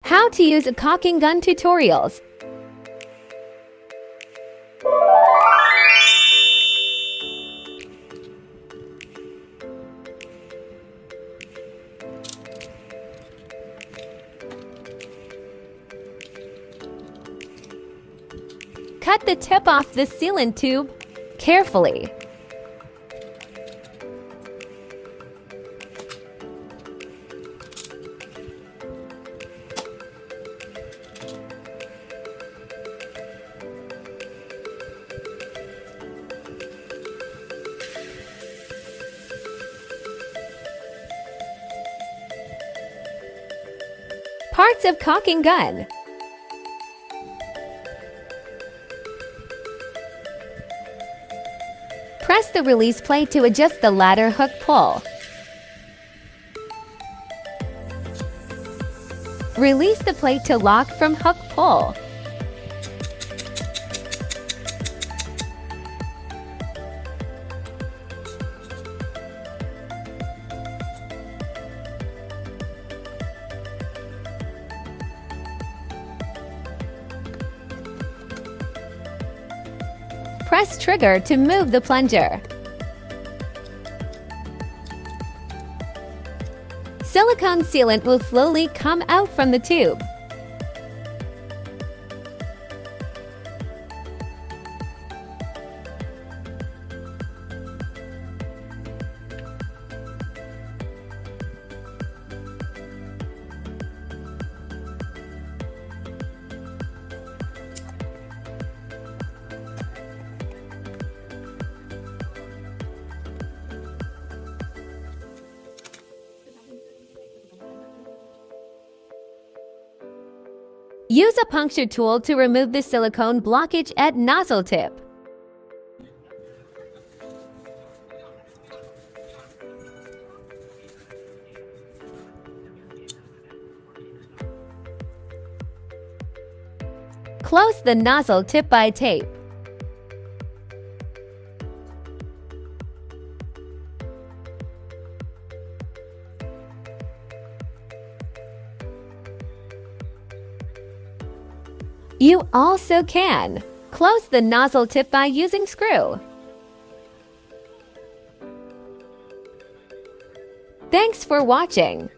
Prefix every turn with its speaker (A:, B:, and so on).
A: How to use a caulking gun tutorials. Cut the tip off the sealant tube carefully. Parts of caulking gun. Press the release plate to adjust the ladder hook pull. Release the plate to lock from hook pull. Press trigger to move the plunger. Silicone sealant will slowly come out from the tube. Use a puncture tool to remove the silicone blockage at nozzle tip. Close the nozzle tip by tape. You also can close the nozzle tip by using screw. Thanks for watching.